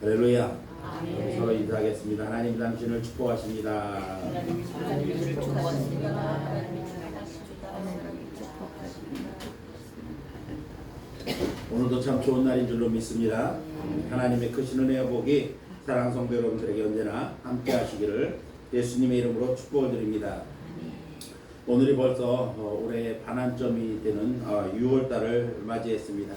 할렐루야. 서로 인사하겠습니다. 하나님 당신을 축복하십니다. 오늘도 참 좋은 날인 줄로 믿습니다. 하나님의 크신 은혜와 복이 사랑하는 성도 여러분들에게 언제나 함께 하시기를 예수님의 이름으로 축복을 드립니다. 오늘이 벌써 올해 반환점이 되는 6월달을 맞이했습니다.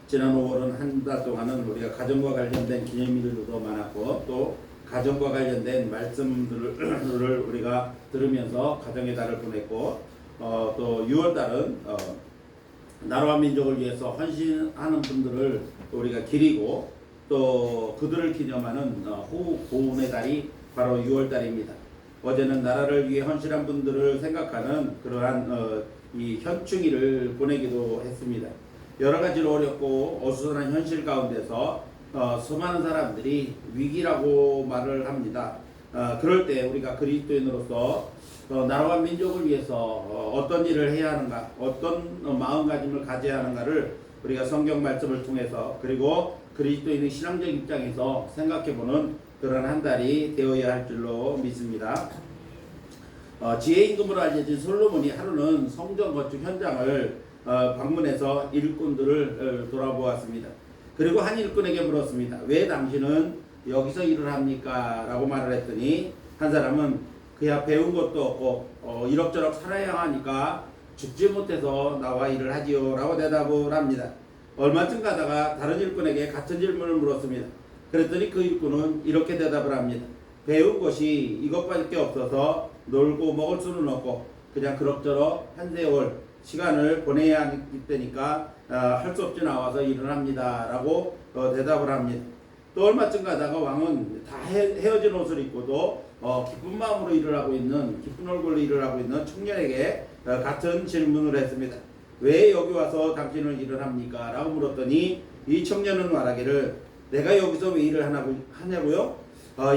지난 5월은 한 달 동안은 우리가 가정과 관련된 기념일들도 많았고 또 가정과 관련된 말씀들을 우리가 들으면서 가정의 달을 보냈고 또 6월달은 나라와 민족을 위해서 헌신하는 분들을 우리가 기리고 또 그들을 기념하는 호국 보훈의 달이 바로 6월달입니다. 어제는 나라를 위해 헌신한 분들을 생각하는 그러한 이 현충일을 보내기도 했습니다. 여러 가지로 어렵고 어수선한 현실 가운데서 수많은 사람들이 위기라고 말을 합니다. 그럴 때 우리가 그리스도인으로서 나라와 민족을 위해서 어떤 일을 해야 하는가, 어떤 마음가짐을 가져야 하는가를 우리가 성경 말씀을 통해서 그리고 그리스도인의 신앙적 입장에서 생각해보는 그런 한 달이 되어야 할 줄로 믿습니다. 지혜 임금으로 알려진 솔로몬이 하루는 성전 건축 현장을 방문해서 일꾼들을 돌아보았습니다. 그리고 한 일꾼에게 물었습니다. 왜 당신은 여기서 일을 합니까? 라고 말을 했더니 한 사람은 그야 배운 것도 없고 이럭저럭 살아야 하니까 죽지 못해서 나와 일을 하지요 라고 대답을 합니다. 얼마쯤 가다가 다른 일꾼에게 같은 질문을 물었습니다. 그랬더니 그 일꾼은 이렇게 대답을 합니다. 배운 것이 이것밖에 없어서 놀고 먹을 수는 없고 그냥 그럭저럭 한 세월 시간을 보내야 하기 때니까 할 수 없이 나와서 일을 합니다 라고 대답을 합니다. 또 얼마쯤 가다가 왕은 다 헤어진 옷을 입고도 기쁜 마음으로 일을 하고 있는, 기쁜 얼굴로 일을 하고 있는 청년에게 같은 질문을 했습니다. 왜 여기 와서 당신은 일을 합니까? 라고 물었더니 이 청년은 말하기를 내가 여기서 왜 일을 하냐고요?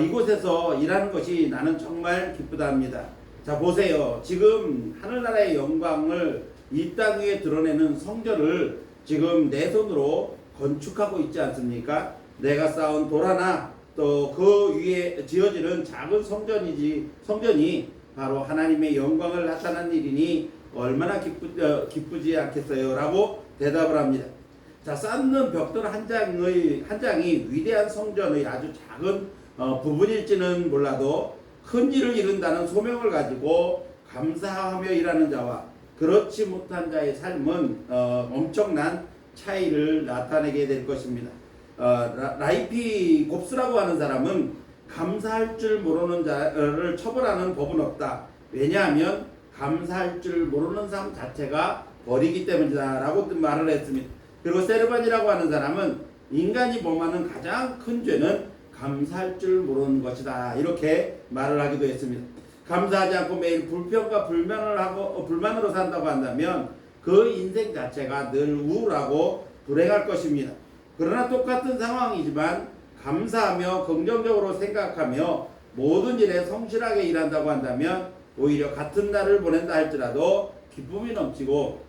이곳에서 일하는 것이 나는 정말 기쁘다 합니다. 자 보세요. 지금 하늘나라의 영광을 이 땅 위에 드러내는 성전을 지금 내 손으로 건축하고 있지 않습니까? 내가 쌓은 돌 하나 또 그 위에 지어지는 작은 성전이 바로 하나님의 영광을 나타낸 일이니 얼마나 기쁘지 않겠어요? 라고 대답을 합니다. 자, 쌓는 벽돌 한 장이 위대한 성전의 아주 작은 부분일지는 몰라도 큰 일을 이룬다는 소명을 가지고 감사하며 일하는 자와 그렇지 못한 자의 삶은 엄청난 차이를 나타내게 될 것입니다. 라이피 곱스라고 하는 사람은 감사할 줄 모르는 자를 처벌하는 법은 없다. 왜냐하면 감사할 줄 모르는 삶 자체가 벌이기 때문이다 라고 말을 했습니다. 그리고 세르반이라고 하는 사람은 인간이 범하는 가장 큰 죄는 감사할 줄 모르는 것이다 이렇게 말을 하기도 했습니다. 감사하지 않고 매일 불평과 불만으로 산다고 한다면 그 인생 자체가 늘 우울하고 불행할 것입니다. 그러나 똑같은 상황이지만 감사하며 긍정적으로 생각하며 모든 일에 성실하게 일한다고 한다면 오히려 같은 날을 보낸다 할지라도 기쁨이 넘치고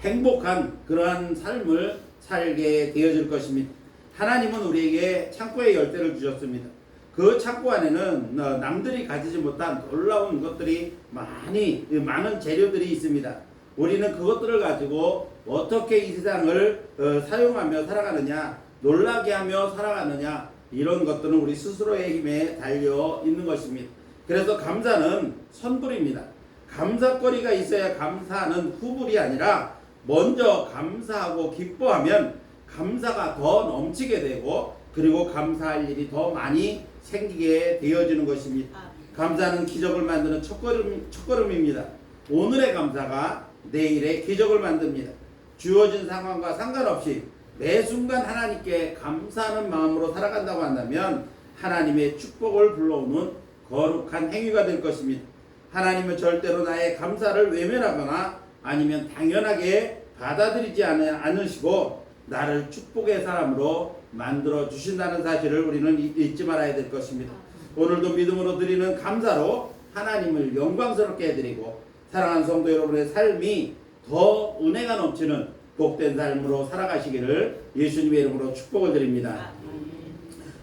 행복한 그러한 삶을 살게 되어질 것입니다. 하나님은 우리에게 창고의 열쇠를 주셨습니다. 그 창고 안에는 남들이 가지지 못한 놀라운 것들이 많은 재료들이 있습니다. 우리는 그것들을 가지고 어떻게 이 세상을 사용하며 살아가느냐, 놀라게 하며 살아가느냐, 이런 것들은 우리 스스로의 힘에 달려 있는 것입니다. 그래서 감사는 선불입니다. 감사거리가 있어야 감사하는 후불이 아니라 먼저 감사하고 기뻐하면 감사가 더 넘치게 되고 그리고 감사할 일이 더 많이 생기게 되어지는 것입니다. 감사는 기적을 만드는 첫걸음입니다. 오늘의 감사가 내일의 기적을 만듭니다. 주어진 상황과 상관없이 매 순간 하나님께 감사하는 마음으로 살아간다고 한다면 하나님의 축복을 불러오는 거룩한 행위가 될 것입니다. 하나님은 절대로 나의 감사를 외면하거나 아니면 당연하게 받아들이지 않으시고 나를 축복의 사람으로 만들어 주신다는 사실을 우리는 잊지 말아야 될 것입니다. 오늘도 믿음으로 드리는 감사로 하나님을 영광스럽게 해드리고 사랑하는 성도 여러분의 삶이 더 은혜가 넘치는 복된 삶으로 살아가시기를 예수님의 이름으로 축복을 드립니다.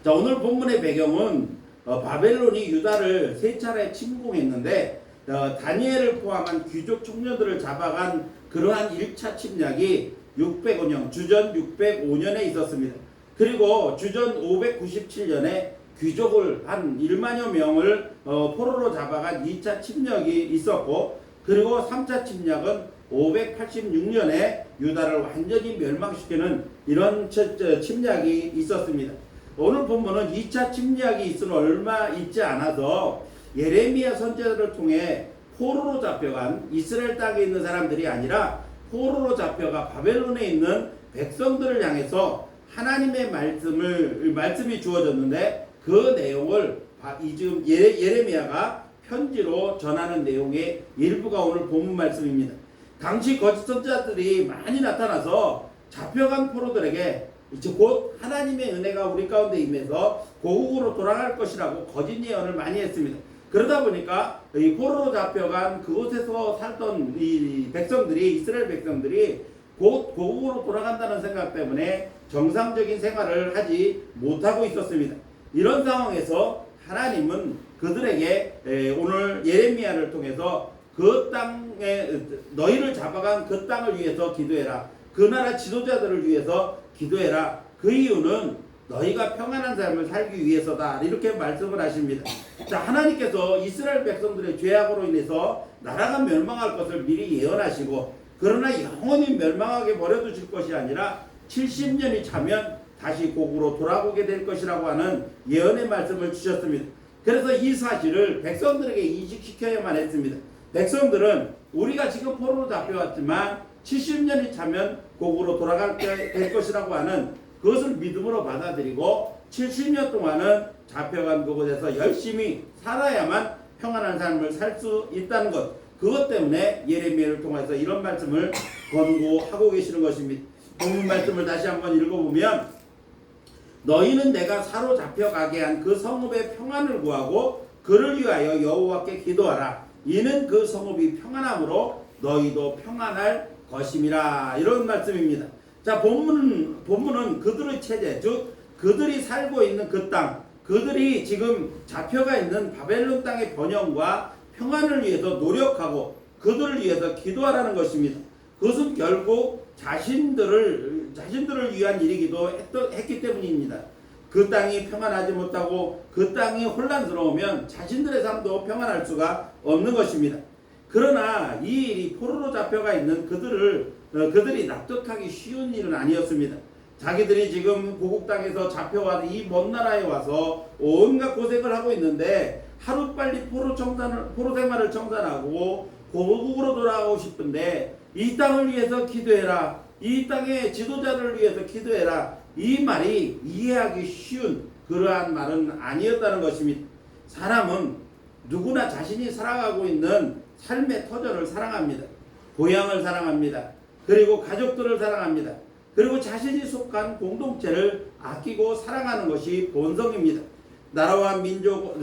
자, 오늘 본문의 배경은 바벨론이 유다를 세 차례 침공했는데 다니엘을 포함한 귀족 청년들을 잡아간 그러한 1차 침략이 605년, 주전 605년에 있었습니다. 그리고 주전 597년에 귀족을 한 1만여 명을 포로로 잡아간 2차 침략이 있었고, 그리고 3차 침략은 586년에 유다를 완전히 멸망시키는 이런 침략이 있었습니다. 오늘 본문은 2차 침략이 있은 얼마 있지 않아서 예레미야 선지자를 통해 포로로 잡혀간 이스라엘 땅에 있는 사람들이 아니라 포로로 잡혀가 바벨론에 있는 백성들을 향해서 하나님의 말씀이 주어졌는데, 그 내용을 지금 예레미야가 편지로 전하는 내용의 일부가 오늘 본문 말씀입니다. 당시 거짓 선지자들이 많이 나타나서 잡혀간 포로들에게 이제 곧 하나님의 은혜가 우리 가운데 임해서 고국으로 돌아갈 것이라고 거짓 예언을 많이 했습니다. 그러다 보니까 이 포로로 잡혀간 그곳에서 살던 이 백성들이, 이스라엘 백성들이 곧 고국으로 돌아간다는 생각 때문에 정상적인 생활을 하지 못하고 있었습니다. 이런 상황에서 하나님은 그들에게 오늘 예레미야를 통해서 그 땅에 너희를 잡아간 그 땅을 위해서 기도해라. 그 나라 지도자들을 위해서 기도해라. 그 이유는 너희가 평안한 삶을 살기 위해서다. 이렇게 말씀을 하십니다. 자, 하나님께서 이스라엘 백성들의 죄악으로 인해서 나라가 멸망할 것을 미리 예언하시고, 그러나 영원히 멸망하게 버려두실 것이 아니라 70년이 차면 다시 고국으로 돌아오게 될 것이라고 하는 예언의 말씀을 주셨습니다. 그래서 이 사실을 백성들에게 인식시켜야만 했습니다. 백성들은 우리가 지금 포로로 잡혀왔지만 70년이 차면 고국으로 돌아갈 것이라고 하는 그것을 믿음으로 받아들이고 70년 동안은 잡혀간 그곳에서 열심히 살아야만 평안한 삶을 살 수 있다는 것, 그것 때문에 예레미야를 통해서 이런 말씀을 권고하고 계시는 것입니다. 본문 말씀을 다시 한번 읽어보면, 너희는 내가 사로잡혀 가게 한 그 성읍의 평안을 구하고 그를 위하여 여호와께 기도하라. 이는 그 성읍이 평안함으로 너희도 평안할 것임이라. 이런 말씀입니다. 자, 본문은 그들의 체제, 즉 그들이 살고 있는 그 땅, 그들이 지금 잡혀가 있는 바벨론 땅의 번영과 평안을 위해서 노력하고 그들을 위해서 기도하라는 것입니다. 그것은 결국 자신들을 위한 일이기도 했기 때문입니다. 그 땅이 평안하지 못하고 그 땅이 혼란스러우면 자신들의 삶도 평안할 수가 없는 것입니다. 그러나 이 일이 포로로 잡혀가 있는 그들이 납득하기 쉬운 일은 아니었습니다. 자기들이 지금 고국 땅에서 잡혀와서 이 먼 나라에 와서 온갖 고생을 하고 있는데 하루빨리 포로 생활을 청산하고 고국으로 돌아가고 싶은데, 이 땅을 위해서 기도해라. 이 땅의 지도자들을 위해서 기도해라. 이 말이 이해하기 쉬운 그러한 말은 아니었다는 것입니다. 사람은 누구나 자신이 살아가고 있는 삶의 터전을 사랑합니다. 고향을 사랑합니다. 그리고 가족들을 사랑합니다. 그리고 자신이 속한 공동체를 아끼고 사랑하는 것이 본성입니다. 나라와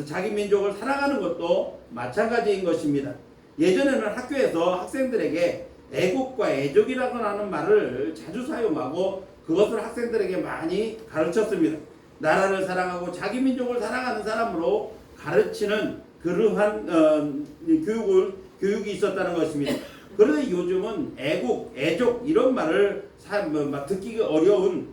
자기 민족을 사랑하는 것도 마찬가지인 것입니다. 예전에는 학교에서 학생들에게 애국과 애족이라고 하는 말을 자주 사용하고 그것을 학생들에게 많이 가르쳤습니다. 나라를 사랑하고 자기 민족을 사랑하는 사람으로 가르치는 그러한 교육이 있었다는 것입니다. 그런데 요즘은 애국, 애족 이런 말을 듣기 어려운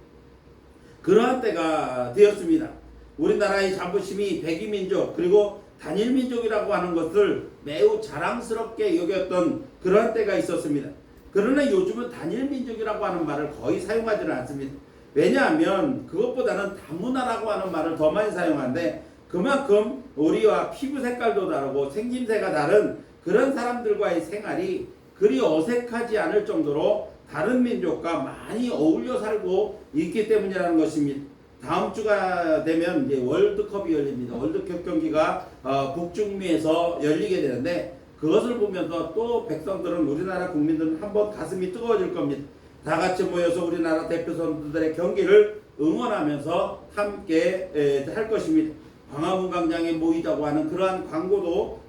그러한 때가 되었습니다. 우리나라의 자부심이 백이민족 그리고 단일민족이라고 하는 것을 매우 자랑스럽게 여겼던 그러한 때가 있었습니다. 그러나 요즘은 단일민족이라고 하는 말을 거의 사용하지는 않습니다. 왜냐하면 그것보다는 다문화라고 하는 말을 더 많이 사용하는데, 그만큼 우리와 피부 색깔도 다르고 생김새가 다른 그런 사람들과의 생활이 그리 어색하지 않을 정도로 다른 민족과 많이 어울려 살고 있기 때문이라는 것입니다. 다음 주가 되면 이제 월드컵이 열립니다. 월드컵 경기가 북중미에서 열리게 되는데, 그것을 보면서 또 백성들은, 우리나라 국민들은 한번 가슴이 뜨거워질 겁니다. 다 같이 모여서 우리나라 대표 선수들의 경기를 응원하면서 함께 할 것입니다. 광화문 광장에 모이자고 하는 그러한 광고도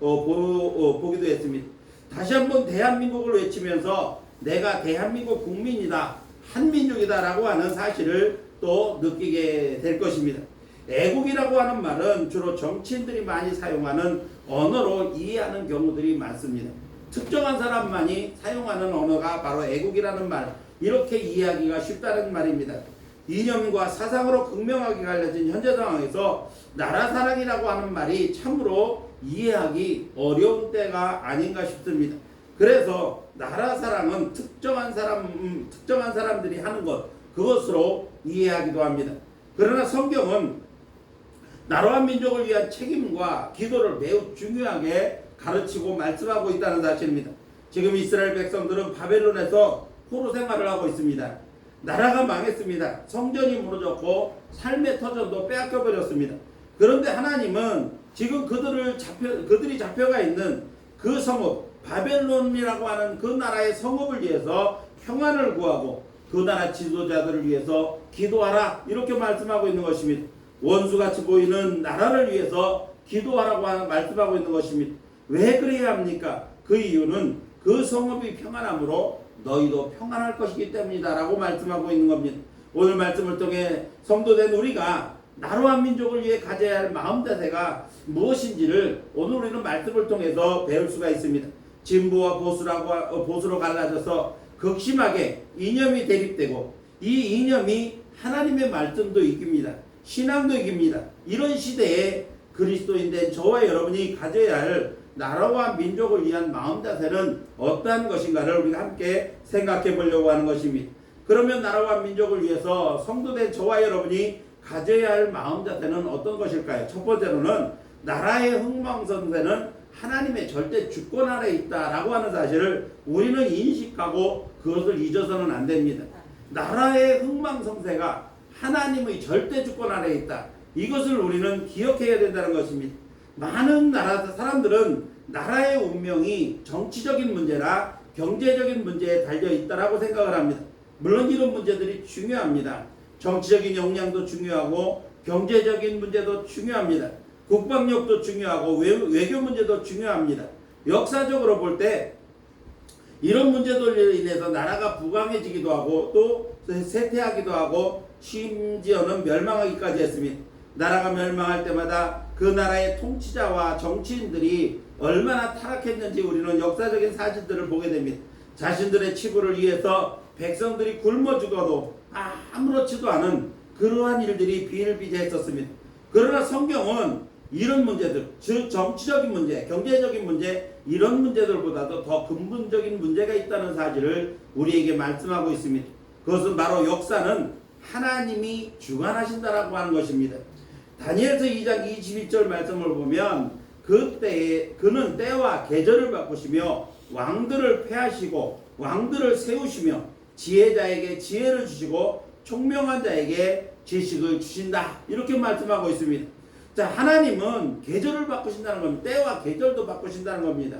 보기도 했습니다. 다시 한번 대한민국을 외치면서 내가 대한민국 국민이다, 한민족이다 라고 하는 사실을 또 느끼게 될 것입니다. 애국이라고 하는 말은 주로 정치인들이 많이 사용하는 언어로 이해하는 경우들이 많습니다. 특정한 사람만이 사용하는 언어가 바로 애국이라는 말, 이렇게 이해하기가 쉽다는 말입니다. 이념과 사상으로 극명하게 갈려진 현재 상황에서 나라 사랑이라고 하는 말이 참으로 이해하기 어려운 때가 아닌가 싶습니다. 그래서 나라 사랑은 특정한 사람들이 하는 것, 그것으로 이해하기도 합니다. 그러나 성경은 나라와 민족을 위한 책임과 기도를 매우 중요하게 가르치고 말씀하고 있다는 사실입니다. 지금 이스라엘 백성들은 바벨론에서 포로 생활을 하고 있습니다. 나라가 망했습니다. 성전이 무너졌고 삶의 터전도 빼앗겨 버렸습니다. 그런데 하나님은 지금 그들이 잡혀가 있는 그 성읍 바벨론이라고 하는 그 나라의 성읍을 위해서 평안을 구하고 그 나라 지도자들을 위해서 기도하라, 이렇게 말씀하고 있는 것입니다. 원수같이 보이는 나라를 위해서 기도하라고 말씀하고 있는 것입니다. 왜 그래야 합니까? 그 이유는 그 성읍이 평안함으로 너희도 평안할 것이기 때문이다 라고 말씀하고 있는 겁니다. 오늘 말씀을 통해 성도된 우리가 나라와 민족을 위해 가져야 할 마음자세가 무엇인지를 오늘 우리는 말씀을 통해서 배울 수가 있습니다. 진보와 보수로 갈라져서 극심하게 이념이 대립되고 이 이념이 하나님의 말씀도 이깁니다. 신앙도 이깁니다. 이런 시대에 그리스도인된 저와 여러분이 가져야 할 나라와 민족을 위한 마음자세는 어떠한 것인가를 우리가 함께 생각해 보려고 하는 것입니다. 그러면 나라와 민족을 위해서 성도된 저와 여러분이 가져야 할 마음자세는 어떤 것일까요? 첫 번째로는 나라의 흥망성쇠는 하나님의 절대 주권 아래에 있다라고 하는 사실을 우리는 인식하고 그것을 잊어서는 안 됩니다. 나라의 흥망성쇠가 하나님의 절대 주권 아래에 있다. 이것을 우리는 기억해야 된다는 것입니다. 많은 나라 사람들은 나라의 운명이 정치적인 문제나 경제적인 문제에 달려 있다라고 생각을 합니다. 물론 이런 문제들이 중요합니다. 정치적인 역량도 중요하고 경제적인 문제도 중요합니다. 국방력도 중요하고 외교 문제도 중요합니다. 역사적으로 볼 때 이런 문제들로 인해서 나라가 부강해지기도 하고 또 쇠퇴하기도 하고 심지어는 멸망하기까지 했습니다. 나라가 멸망할 때마다 그 나라의 통치자와 정치인들이 얼마나 타락했는지 우리는 역사적인 사실들을 보게 됩니다. 자신들의 치부를 위해서 백성들이 굶어 죽어도 아무렇지도 않은 그러한 일들이 비일비재했었습니다. 그러나 성경은 이런 문제들, 즉 정치적인 문제, 경제적인 문제, 이런 문제들보다도 더 근본적인 문제가 있다는 사실을 우리에게 말씀하고 있습니다. 그것은 바로 역사는 하나님이 주관하신다라고 하는 것입니다. 다니엘서 2장 22절 말씀을 보면 그는 때와 계절을 바꾸시며 왕들을 폐하시고 왕들을 세우시며 지혜자에게 지혜를 주시고 총명한 자에게 지식을 주신다, 이렇게 말씀하고 있습니다. 자, 하나님은 계절을 바꾸신다는 겁니다. 때와 계절도 바꾸신다는 겁니다.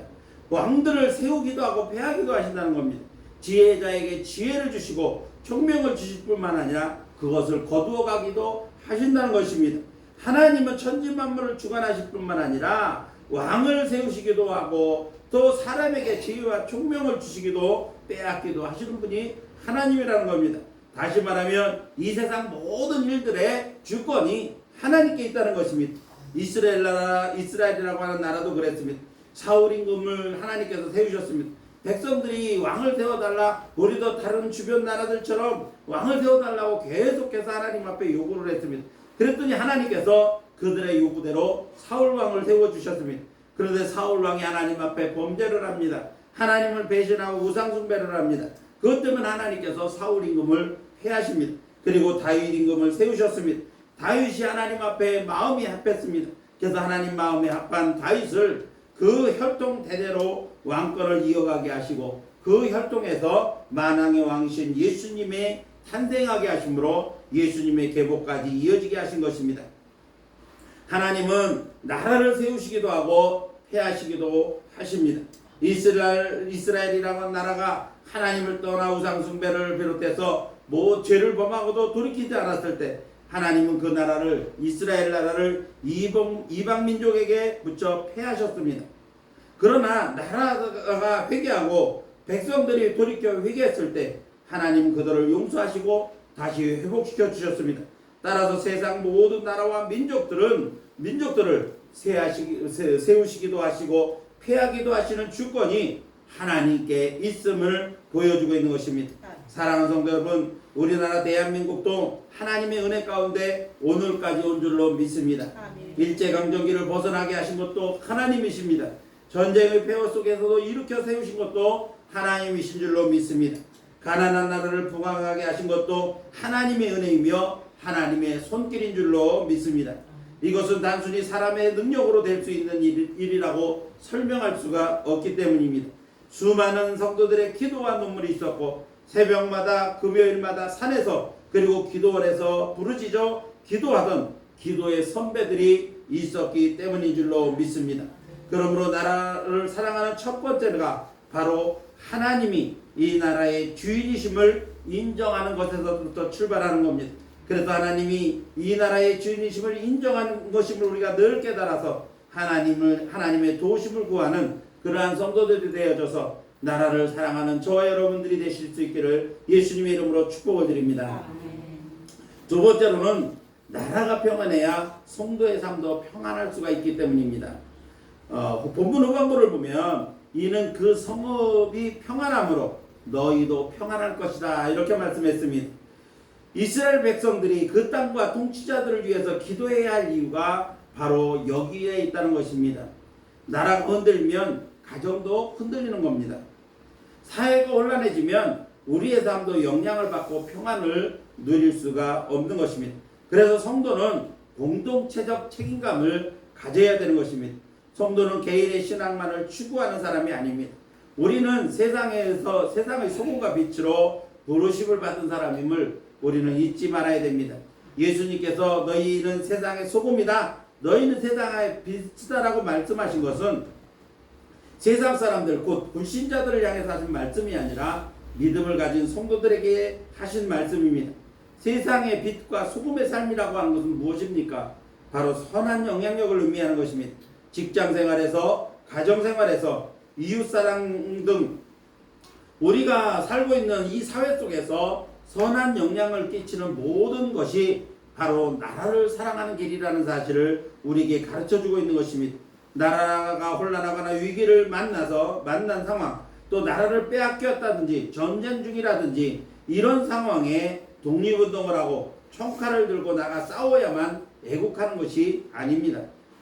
왕들을 세우기도 하고 폐하기도 하신다는 겁니다. 지혜자에게 지혜를 주시고 총명을 주실 뿐만 아니라 그것을 거두어 가기도 하신다는 것입니다. 하나님은 천지만물을 주관하실 뿐만 아니라 왕을 세우시기도 하고 또 사람에게 지혜와 총명을 주시기도 빼앗기도 하시는 분이 하나님이라는 겁니다. 다시 말하면 이 세상 모든 일들의 주권이 하나님께 있다는 것입니다. 이스라엘이라고 하는 나라도 그랬습니다. 사울 임금을 하나님께서 세우셨습니다. 백성들이 왕을 세워달라, 우리도 다른 주변 나라들처럼 왕을 세워달라고 계속해서 하나님 앞에 요구를 했습니다. 그랬더니 하나님께서 그들의 요구대로 사울 왕을 세워주셨습니다. 그런데 사울 왕이 하나님 앞에 범죄를 합니다. 하나님을 배신하고 우상 숭배를 합니다. 그것 때문에 하나님께서 사울 임금을 폐하십니다. 그리고 다윗 임금을 세우셨습니다. 다윗이 하나님 앞에 마음이 합했습니다. 그래서 하나님 마음에 합한 다윗을 그 혈통 대대로 왕권을 이어가게 하시고 그 혈통에서 만왕의 왕이신 예수님의 탄생하게 하심으로 예수님의 계보까지 이어지게 하신 것입니다. 하나님은 나라를 세우시기도 하고 폐하시기도 하십니다. 이스라엘이라는 하는 나라가 하나님을 떠나 우상 숭배를 비롯해서 죄를 범하고도 돌이키지 않았을 때 하나님은 그 나라를, 이스라엘 나라를 이방 민족에게 붙여 폐하셨습니다. 그러나 나라가 회개하고 백성들이 돌이켜 회개했을 때 하나님은 그들을 용서하시고 다시 회복시켜 주셨습니다. 따라서 세상 모든 나라와 민족들을 세우시기도 하시고 폐하기도 하시는 주권이 하나님께 있음을 보여주고 있는 것입니다. 사랑하는 성도 여러분, 우리나라 대한민국도 하나님의 은혜 가운데 오늘까지 온 줄로 믿습니다. 일제강점기를 벗어나게 하신 것도 하나님이십니다. 전쟁의 폐허 속에서도 일으켜 세우신 것도 하나님이신 줄로 믿습니다. 가난한 나라를 부강하게 하신 것도 하나님의 은혜이며 하나님의 손길인 줄로 믿습니다. 이것은 단순히 사람의 능력으로 될 수 있는 일이라고 설명할 수가 없기 때문입니다. 수많은 성도들의 기도와 눈물이 있었고 새벽마다 금요일마다 산에서 그리고 기도원에서 부르짖어 기도하던 기도의 선배들이 있었기 때문인 줄로 믿습니다. 그러므로 나라를 사랑하는 첫 번째가 바로 하나님이 이 나라의 주인이심을 인정하는 것에서부터 출발하는 겁니다. 그래서 하나님이 이 나라의 주인이심을 인정하는 것임을 우리가 늘 깨달아서 하나님의 도우심을 구하는 그러한 성도들이 되어져서 나라를 사랑하는 저와 여러분들이 되실 수 있기를 예수님의 이름으로 축복을 드립니다. 두 번째로는 나라가 평안해야 성도의 삶도 평안할 수가 있기 때문입니다. 본문 후반부를 보면 이는 그 성읍이 평안함으로 너희도 평안할 것이다 이렇게 말씀했습니다. 이스라엘 백성들이 그 땅과 통치자들을 위해서 기도해야 할 이유가 바로 여기에 있다는 것입니다. 나라가 흔들면 가정도 흔들리는 겁니다. 사회가 혼란해지면 우리의 삶도 영향을 받고 평안을 누릴 수가 없는 것입니다. 그래서 성도는 공동체적 책임감을 가져야 되는 것입니다. 성도는 개인의 신앙만을 추구하는 사람이 아닙니다. 우리는 세상의 소금과 빛으로 부르심을 받은 사람임을 우리는 잊지 말아야 됩니다. 예수님께서 너희는 세상의 소금이다, 너희는 세상의 빛이다라고 말씀하신 것은 세상 사람들 곧 불신자들을 향해서 하신 말씀이 아니라 믿음을 가진 성도들에게 하신 말씀입니다. 세상의 빛과 소금의 삶이라고 하는 것은 무엇입니까? 바로 선한 영향력을 의미하는 것입니다. 직장생활에서 가정생활에서 이웃사랑 등 우리가 살고 있는 이 사회 속에서 선한 영향을 끼치는 모든 것이 바로 나라를 사랑하는 길이라는 사실을 우리에게 가르쳐주고 있는 것입니다. 나라가 혼란하거나 위기를 만난 상황, 또 나라를 빼앗겼다든지 전쟁 중이라든지 이런 상황에 독립운동을 하고 총칼을 들고 나가 싸워야만 애국하는 것이 아닙니다.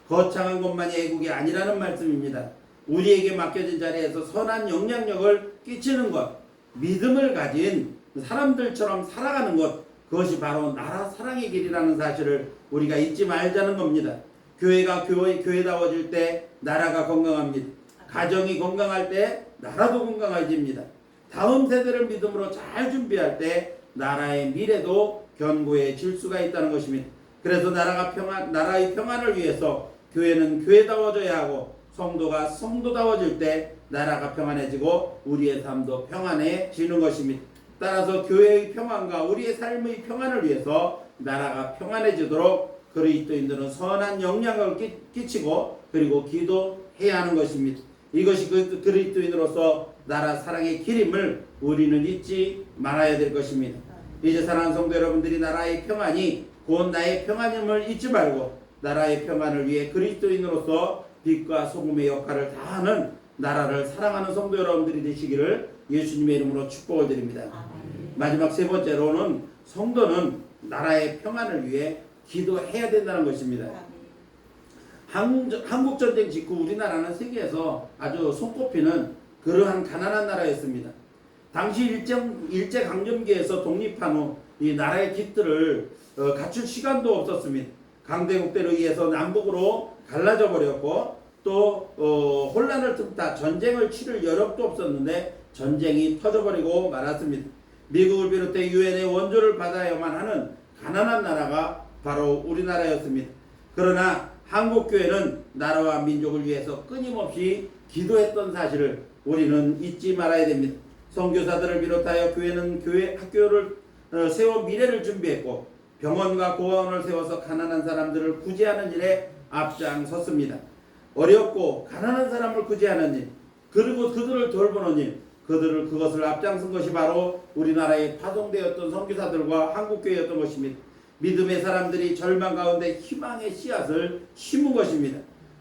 거창한 것만이 애국이 아니라는 말씀입니다. 우리에게 맡겨진 자리에서 선한 영향력을 끼치는 것, 믿음을 가진 사람들처럼 살아가는 것, 그것이 바로 나라 사랑의 길이라는 사실을 우리가 잊지 말자는 겁니다. 교회가 교회다워질 때 나라가 건강합니다. 가정이 건강할 때 나라도 건강해집니다. 다음 세대를 믿음으로 잘 준비할 때 나라의 미래도 견고해질 수가 있다는 것입니다. 그래서 나라의 평안을 위해서 교회는 교회다워져야 하고 성도가 성도다워질 때 나라가 평안해지고 우리의 삶도 평안해지는 것입니다. 따라서 교회의 평안과 우리의 삶의 평안을 위해서 나라가 평안해지도록 그리스도인들은 선한 영향을 끼치고 그리고 기도해야 하는 것입니다. 이것이 그리스도인으로서 나라 사랑의 길임을 우리는 잊지 말아야 될 것입니다. 이제 사랑하는 성도 여러분들이 나라의 평안이 곧 나의 평안임을 잊지 말고 나라의 평안을 위해 그리스도인으로서 빛과 소금의 역할을 다하는 나라를 사랑하는 성도 여러분들이 되시기를 예수님의 이름으로 축복을 드립니다. 마지막 세 번째로는 성도는 나라의 평안을 위해 기도해야 된다는 것입니다. 한국전쟁 직후 우리나라는 세계에서 아주 손꼽히는 그러한 가난한 나라였습니다. 당시 일제강점기에서 독립한 후 이 나라의 깃들을 갖출 시간도 없었습니다. 강대국들에 의해서 남북으로 갈라져 버렸고 또 혼란을 틈타 전쟁을 치를 여력도 없었는데 전쟁이 터져버리고 말았습니다. 미국을 비롯해 유엔의 원조를 받아야만 하는 가난한 나라가 바로 우리나라였습니다. 그러나 한국교회는 나라와 민족을 위해서 끊임없이 기도했던 사실을 우리는 잊지 말아야 됩니다. 선교사들을 비롯하여 교회는 학교를 세워 미래를 준비했고 병원과 고아원을 세워서 가난한 사람들을 구제하는 일에 앞장섰습니다. 어렵고 가난한 사람을 구제하는 일, 그리고 그들을 돌보는 일, 그것을 앞장선 것이 바로 우리나라에 파송되었던 선교사들과 한국교회였던 것입니다. 믿음의 사람들이 절망 가운데 희망의 씨앗을 심은 것입니다.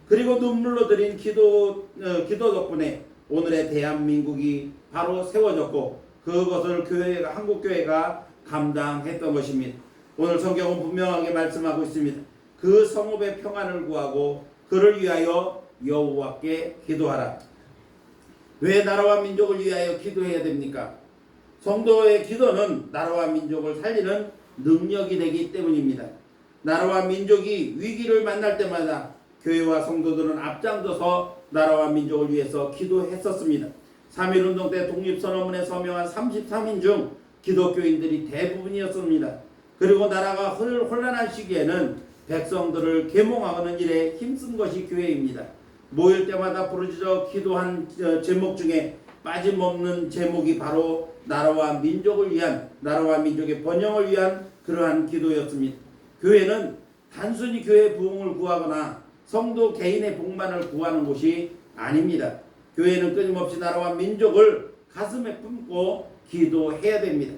그리고 눈물로 드린 기도 덕분에 오늘의 대한민국이 바로 세워졌고 그것을 한국 교회가 감당했던 것입니다. 오늘 성경은 분명하게 말씀하고 있습니다. 그 성읍의 평안을 구하고 그를 위하여 여호와께 기도하라. 왜 나라와 민족을 위하여 기도해야 됩니까? 성도의 기도는 나라와 민족을 살리는 능력이 되기 때문입니다. 나라와 민족이 위기를 만날 때마다 교회와 성도들은 앞장서서 나라와 민족을 위해서 기도했었습니다. 3.1운동 때 독립선언문에 서명한 33인 중 기독교인들이 대부분이었습니다. 그리고 나라가 혼란한 시기에는 백성들을 계몽하는 일에 힘쓴 것이 교회입니다. 모일 때마다 부르짖어 기도한 제목 중에 빠짐없는 제목이 바로 나라와 민족을 위한, 나라와 민족의 번영을 위한 그러한 기도였습니다. 교회는 단순히 교회 부흥을 구하거나 성도 개인의 복만을 구하는 곳이 아닙니다. 교회는 끊임없이 나라와 민족을 가슴에 품고 기도해야 됩니다.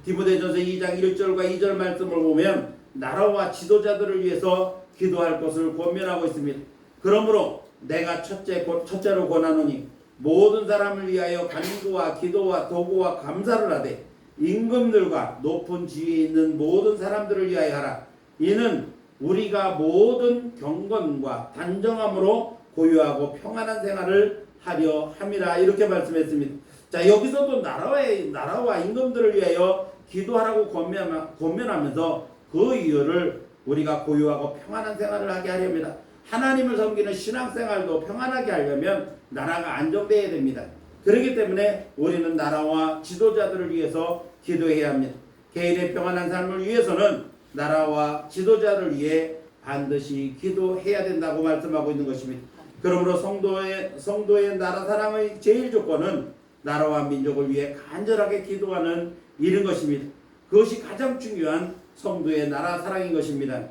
디모데전서 2장 1절과 2절 말씀을 보면 나라와 지도자들을 위해서 기도할 것을 권면하고 있습니다. 그러므로 내가 첫째로 권하노니 모든 사람을 위하여 간구와 기도와 도구와 감사를 하되 임금들과 높은 지위에 있는 모든 사람들을 위하여 하라. 이는 우리가 모든 경건과 단정함으로 고요하고 평안한 생활을 하려 함이라. 이렇게 말씀했습니다. 자, 여기서도 나라와 임금들을 위하여 기도하라고 권면하면서 그 이유를 우리가 고요하고 평안한 생활을 하게 하렵니다. 하나님을 섬기는 신앙생활도 평안하게 하려면 나라가 안정되어야 됩니다. 그렇기 때문에 우리는 나라와 지도자들을 위해서 기도해야 합니다. 개인의 평안한 삶을 위해서는 나라와 지도자를 위해 반드시 기도해야 된다고 말씀하고 있는 것입니다. 그러므로 성도의 나라 사랑의 제일 조건은 나라와 민족을 위해 간절하게 기도하는 일인 것입니다. 그것이 가장 중요한 성도의 나라 사랑인 것입니다.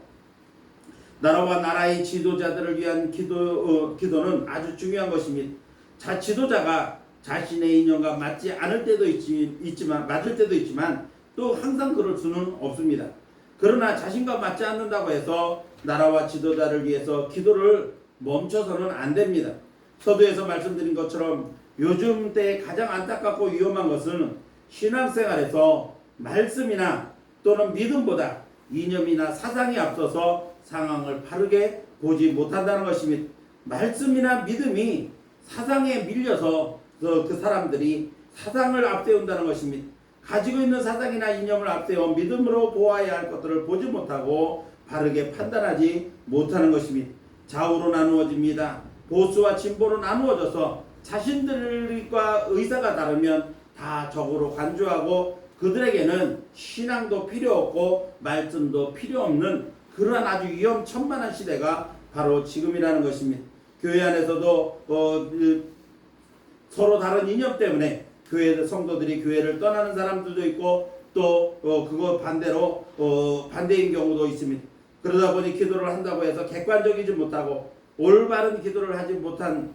나라와 나라의 지도자들을 위한 기도는 아주 중요한 것입니다. 지도자가 자신의 인연과 맞지 않을 때도 맞을 때도 있지만 또 항상 그럴 수는 없습니다. 그러나 자신과 맞지 않는다고 해서 나라와 지도자를 위해서 기도를 멈춰서는 안 됩니다. 서두에서 말씀드린 것처럼 요즘 때에 가장 안타깝고 위험한 것은 신앙생활에서 말씀이나 또는 믿음보다 이념이나 사상이 앞서서 상황을 바르게 보지 못한다는 것입니다. 말씀이나 믿음이 사상에 밀려서 그 사람들이 사상을 앞세운다는 것입니다. 가지고 있는 사상이나 이념을 앞세워 믿음으로 보아야 할 것들을 보지 못하고 바르게 판단하지 못하는 것입니다. 좌우로 나누어집니다. 보수와 진보로 나누어져서 자신들과 의사가 다르면 다 적으로 간주하고 그들에게는 신앙도 필요 없고 말씀도 필요 없는 그러한 아주 위험천만한 시대가 바로 지금이라는 것입니다. 교회 안에서도 서로 다른 이념 때문에 교회 성도들이 교회를 떠나는 사람들도 있고 또 그거 반대로 반대인 경우도 있습니다. 그러다 보니 기도를 한다고 해서 객관적이지 못하고 올바른 기도를 하지 못한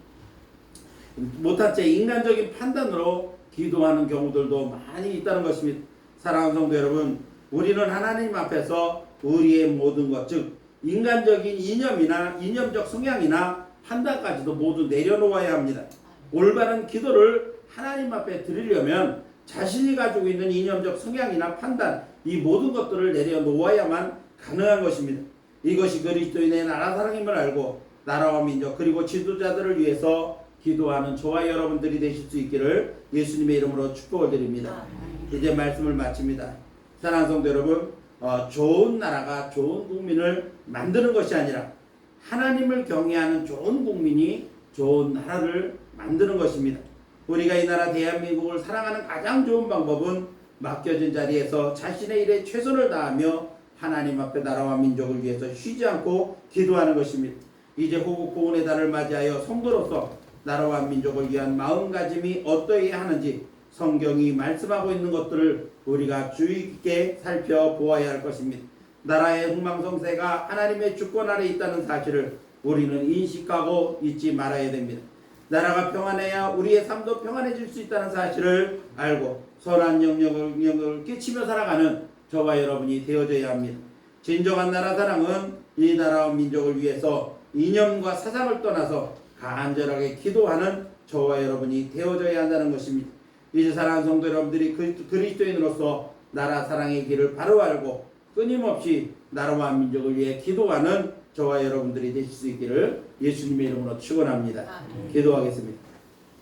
채 인간적인 판단으로 기도하는 경우들도 많이 있다는 것입니다. 사랑하는 성도 여러분, 우리는 하나님 앞에서 우리의 모든 것, 즉 인간적인 이념이나 이념적 성향이나 판단까지도 모두 내려놓아야 합니다. 올바른 기도를 하나님 앞에 드리려면 자신이 가지고 있는 이념적 성향이나 판단, 이 모든 것들을 내려놓아야만 가능한 것입니다. 이것이 그리스도인의 나라 사랑임을 알고 나라와 민족 그리고 지도자들을 위해서 기도하는 저와 여러분들이 되실 수 있기를 예수님의 이름으로 축복을 드립니다. 이제 말씀을 마칩니다. 사랑하는 성도 여러분, 좋은 나라가 좋은 국민을 만드는 것이 아니라 하나님을 경외하는 좋은 국민이 좋은 나라를 만드는 것입니다. 우리가 이 나라 대한민국을 사랑하는 가장 좋은 방법은 맡겨진 자리에서 자신의 일에 최선을 다하며 하나님 앞에 나라와 민족을 위해서 쉬지 않고 기도하는 것입니다. 이제 호국 보훈의 달을 맞이하여 성도로서 나라와 민족을 위한 마음가짐이 어떠해야 하는지 성경이 말씀하고 있는 것들을 우리가 주의 깊게 살펴보아야 할 것입니다. 나라의 흥망성쇠가 하나님의 주권 아래 있다는 사실을 우리는 인식하고 잊지 말아야 됩니다. 나라가 평안해야 우리의 삶도 평안해질 수 있다는 사실을 알고 선한 영역을 끼치며 살아가는 저와 여러분이 되어져야 합니다. 진정한 나라 사랑은 이 나라와 민족을 위해서 이념과 사상을 떠나서 간절하게 기도하는 저와 여러분이 되어져야 한다는 것입니다. 이제 사랑하는 성도 여러분들이 그리스도인으로서 나라 사랑의 길을 바로 알고 끊임없이 나라와 민족을 위해 기도하는 저와 여러분들이 되실 수 있기를 예수님의 이름으로 축원합니다. 기도하겠습니다.